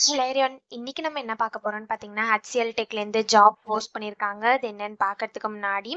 Hello everyone. இன்னைக்கு நம்ம என்ன பார்க்க போறோம்னு பார்த்தீங்கன்னா, HCL டெக்லேருந்து ஜாப் போஸ்ட் பண்ணியிருக்காங்க. அது என்னன்னு பார்க்கறதுக்கு முன்னாடி,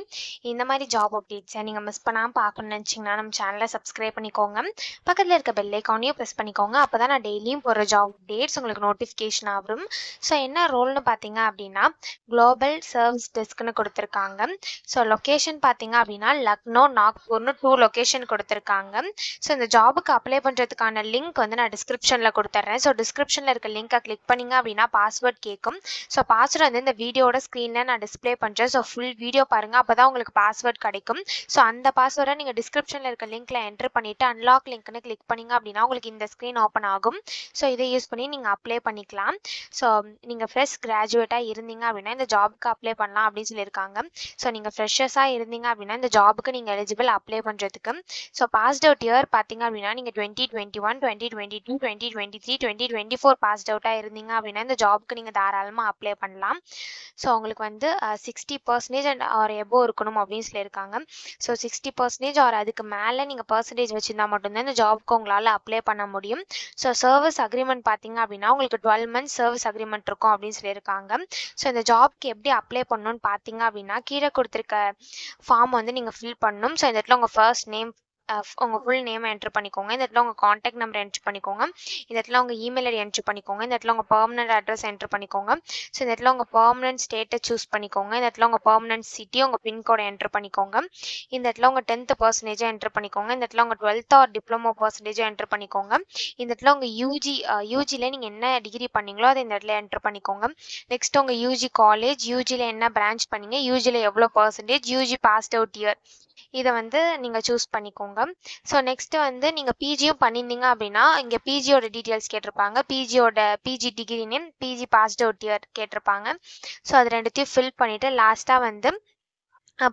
இந்த மாதிரி ஜாப் அப்டேட்ஸை நீங்கள் மிஸ் பண்ணாமல் பார்க்கணும்னு நினச்சிங்கன்னா, நம்ம சேனலை சப்ஸ்கிரைப் பண்ணிக்கோங்க. பக்கத்தில் இருக்க பெல் ஐக்கானையும் ப்ரெஸ் பண்ணிக்கோங்க. அப்போ தான் நான் டெய்லியும் போகிற ஜாப் அப்டேட்ஸ் உங்களுக்கு நோட்டிஃபிகேஷன் ஆகும். ஸோ என்ன ரோல்னு பார்த்தீங்க அப்படின்னா, குளோபல் சர்வீஸ் டெஸ்க்னு கொடுத்துருக்காங்க. ஸோ லொக்கேஷன் பார்த்தீங்க அப்படின்னா, லக்னோ, நாக்பூர்னு 2 லொக்கேஷன் கொடுத்துருக்காங்க. ஸோ இந்த ஜாபுக்கு அப்ளை பண்ணுறதுக்கான லிங்க் வந்து நான் டிஸ்கிரிப்ஷனில் கொடுத்துட்றேன். ஸோ டிஸ்கிரிப்ஷனில் இருக்க லிங்க் கிளிக் பண்ணீங்க அப்படின்னா பாஸ்வேர்ட் கேட்கும். ஸோ பாஸ்வேர்ட் வந்து இந்த வீடியோட ஸ்க்ரீனில் நான் டிஸ்பிளே பண்ணுறேன். ஸோ ஃபுல் வீடியோ பாருங்கள், அப்போ தான் உங்களுக்கு பாஸ்வேர்ட் கிடைக்கும். ஸோ அந்த பாஸ்வேர்டை நீங்கள் டிஸ்கிரிப்ஷனில் இருக்க லிங்க்ல என்டர் பண்ணிவிட்டு அன்லாக் லிங்க்னு கிளிக் பண்ணீங்க அப்படின்னா உங்களுக்கு இந்த ஸ்க்ரீன் ஓப்பன் ஆகும். ஸோ இதை யூஸ் பண்ணி நீங்கள் அப்ளை பண்ணிக்கலாம். ஸோ நீங்கள் ஃப்ரெஷ் கிராஜுவேட்டாக இருந்தீங்க அப்படின்னா இந்த ஜாபுக்கு அப்ளை பண்ணலாம் அப்படின்னு சொல்லியிருக்காங்க. ஸோ நீங்கள் ஃப்ரெஷர்ஸாக இருந்தீங்க அப்படின்னா இந்த ஜாபுக்கு நீங்கள் எலிஜிபிள் அப்ளை பண்ணுறதுக்கு. ஸோ பாஸ்ட் அவுட் இயர் பார்த்தீங்க அப்படின்னா நீங்கள் 2021, 2022, 2023, 2024 பாஸ்ட் அவுட்டாக இருந்தீங்க அப்படின்னா இந்த ஜாபுக்கு நீங்கள் தாராளமாக அப்ளை பண்ணலாம். ஸோ உங்களுக்கு வந்து 60% அண்ட் ஆர் எபோ இருக்கணும் அப்படின்னு சொல்லியிருக்காங்க. ஸோ 60% ஆர் அதுக்கு மேலே நீங்கள் பர்சன்டேஜ் வச்சுருந்தா மட்டும்தான் இந்த ஜாபுக்கு உங்களால் அப்ளை பண்ண முடியும். ஸோ சர்வீஸ் அக்ரிமெண்ட் பார்த்தீங்க அப்படின்னா உங்களுக்கு 12 months சர்வீஸ் அக்ரிமெண்ட் இருக்கும் அப்படின்னு சொல்லியிருக்காங்க. ஸோ இந்த ஜாப்க்கு எப்படி அப்ளை பண்ணணும்னு பார்த்தீங்க அப்படின்னா கீழே கொடுத்துருக்க ஃபார்ம் வந்து நீங்கள் ஃபில் பண்ணணும். ஸோ இந்த இடத்துல உங்கள் ஃபர்ஸ்ட் நேம், உங்கள் ஃபுல் நேமை என்ட்ரு பண்ணிக்கோங்க. இந்த இடத்துல உங்கள் காண்டாக்ட் நம்பர் என்ட்ரு பண்ணிக்கோங்க. இந்த இடத்துல உங்கள் இமெயில் ஐடி என்ட்ரு பண்ணிக்கோங்க. இந்த இடத்துல உங்கள் பெர்மனன்ட் அட்ரஸ் என்ட்ரு பண்ணிக்கோங்க. ஸோ இந்த இடத்துல உங்கள் பெர்மனன்ட் ஸ்டேட்டை சூஸ் பண்ணிக்கோங்க. இந்த இடத்துல உங்கள் பெர்மனன்ட் சிட்டி, உங்கள் பின்கோடை என்ட்ரு பண்ணிக்கோங்க. இந்த இடத்துல உங்கள் 10th பர்சன்டேஜை என்ட்ரு பண்ணிக்கோங்க. இந்த இடத்துல உங்கள் 12th ஆர் டிப்ளமோ பர்சன்டேஜை என்ட்ரு பண்ணிக்கோங்க. இந்த இடத்துல உங்கள் யூஜியில் நீங்கள் என்ன டிகிரி பண்ணீங்களோ அதை இந்த இடத்துல என்ட்ரு பண்ணிக்கோங்க. நெக்ஸ்ட் உங்கள் யூஜி காலேஜ், யூஜியில் என்ன பிரான்ச் பண்ணீங்க, யூஜியில் எவ்வளோ percentage, UG past out year, இதை வந்து நீங்கள் சூஸ் பண்ணிக்கோங்க. ஸோ நெக்ஸ்ட்டு வந்து நீங்கள் பிஜியும் பண்ணியிருந்தீங்க அப்படின்னா இங்கே பிஜியோட டீட்டெயில்ஸ் கேட்டிருப்பாங்க. PG degree name, PG passed out year கேட்டிருப்பாங்க. ஸோ அது ரெண்டுத்தையும் ஃபில் பண்ணிவிட்டு லாஸ்ட்டாக வந்து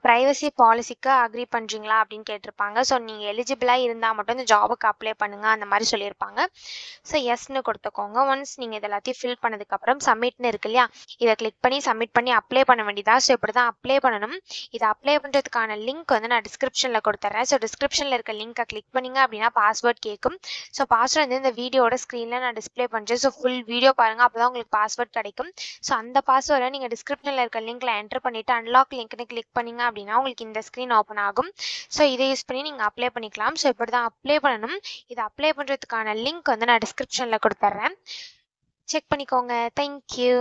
ப்ரைவசி பாலிசிக்கு அக்ரி பண்ணுறீங்களா அப்படின்னு கேட்டிருப்பாங்க. ஸோ நீங்கள் எலிஜிபிளாக இருந்தால் மட்டும் இந்த ஜாபுக்கு அப்ளை பண்ணுங்கள் அந்த மாதிரி சொல்லியிருப்பாங்க. ஸோ எஸ்ன்னு கொடுத்துக்கோங்க. ஒன்ஸ் நீங்கள் இது எல்லாத்தையும் ஃபில் பண்ணதுக்கப்புறம் சப்மிட்னு இருக்கு இல்லையா, இதை கிளிக் பண்ணி சப்மிட் பண்ணி அப்ளை பண்ண வேண்டியதா. ஸோ இப்படி தான் அப்ளை பண்ணணும். இதை அப்ளை பண்ணுறதுக்கான லிங்க் வந்து நான் டிஸ்கிரிப்ஷனில் கொடுத்துட்றேன். ஸோ டிஸ்கிரிப்ஷனில் இருக்க லிங்க்கை கிளிக் பண்ணிங்க அப்படின்னா பாஸ்வேர்ட் கேட்கும். ஸோ பாஸ்வேர்ட் வந்து இந்த வீடியோட ஸ்க்ரீனில் நான் டிஸ்பிளே பண்ணுறேன். ஸோ ஃபுல் வீடியோ பாருங்கள், அப்போ தான் உங்களுக்கு பாஸ்வேர்ட் கிடைக்கும். ஸோ அந்த பாஸ்வேர்டை நீங்கள் டிஸ்கிரிப்ஷனில் இருக்க லிங்க்கில் என்டர் பண்ணிவிட்டு அன்லாக் லிங்க்னு கிளிக் பண்ணி அப்படின்னா உங்களுக்கு இந்த ஸ்க்ரீன் ஓப்பன் ஆகும். ஸோ இதை யூஸ் பண்ணி நீங்கள் அப்ளை பண்ணிக்கலாம். ஸோ இப்படி தான் அப்ளை பண்ணணும். இதை அப்ளை பண்ணுறதுக்கான லிங்க் வந்து நான் டிஸ்கிரிப்ஷனில் கொடுத்துட்றேன். செக் பண்ணிக்கோங்க. தேங்க்யூ.